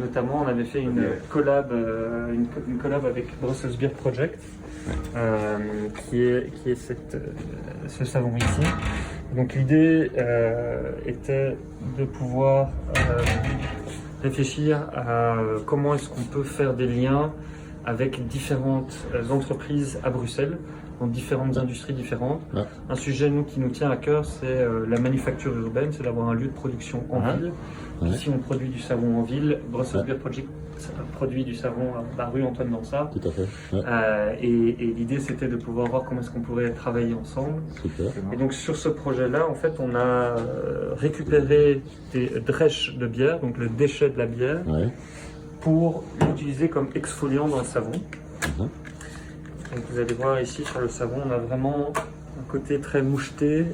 notamment, on avait fait une collab, une collab avec Brussels Beer Project, qui est ce savon ici. Donc l'idée était de pouvoir réfléchir à comment est-ce qu'on peut faire des liens avec différentes entreprises à Bruxelles, dans différentes industries différentes. Ouais. Un sujet qui nous tient à cœur, c'est la manufacture urbaine, c'est d'avoir un lieu de production en ville. Ouais. Ici, on produit du savon en ville. Brussels Ouais. Beer Project produit du savon à rue Antoine Dansart. Tout à fait. Ouais. Et l'idée, c'était de pouvoir voir comment est-ce qu'on pourrait travailler ensemble. Super. Et donc sur ce projet-là, en fait, on a récupéré des drèches de bière, donc le déchet de la bière, Ouais. pour l'utiliser comme exfoliant dans le savon. Mhm. Donc vous allez voir ici sur le savon, on a vraiment un côté très moucheté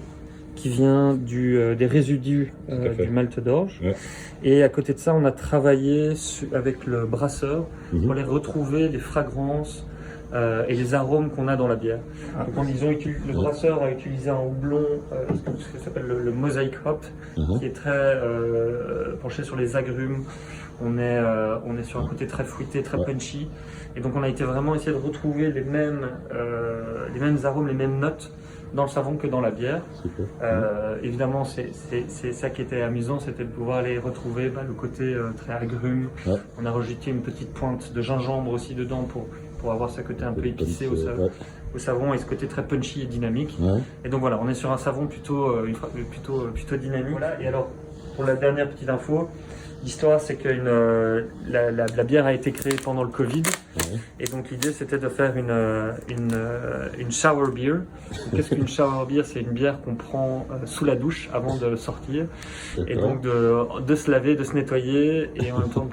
qui vient des résidus Tout à fait. du malt d'orge. Ouais. Et à côté de ça, on a travaillé avec le brasseur Mhm. pour aller retrouver les fragrances et les arômes qu'on a dans la bière. Donc, le brasseur a utilisé un houblon, ce qui s'appelle le Mosaic Hop, Mhm. qui est très penché sur les agrumes. On est sur un côté très fruité, très Ouais. punchy. Et donc on a été vraiment essayer de retrouver les mêmes arômes, les mêmes notes dans le savon que dans la bière. Super. Évidemment, c'est ça qui était amusant, c'était de pouvoir aller retrouver le côté très agrume. Ouais. On a rajouté une petite pointe de gingembre aussi dedans pour avoir ce côté un peu épicé Ouais. au savon et ce côté très punchy et dynamique. Ouais. Et donc voilà, on est sur un savon plutôt dynamique. Voilà. Et alors, pour la dernière petite info, l'histoire c'est que la bière a été créée pendant le Covid. Ouais. Et donc l'idée c'était de faire une shower beer. Donc, qu'est-ce qu'une shower beer? C'est une bière qu'on prend sous la douche avant de sortir. Et D'accord. donc de se laver, de se nettoyer et en même temps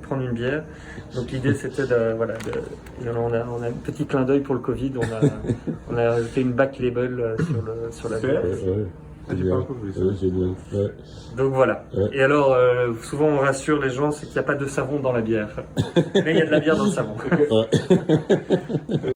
prendre une bière. Donc l'idée c'était on a un petit clin d'œil pour le Covid. On a fait une back label sur la bière. Ouais. J'ai pas encore vu ça. Ouais, génial. Ouais. Donc voilà. Ouais. Et alors souvent on rassure les gens, c'est qu'il n'y a pas de savon dans la bière. Mais il y a de la bière dans le savon. Ouais.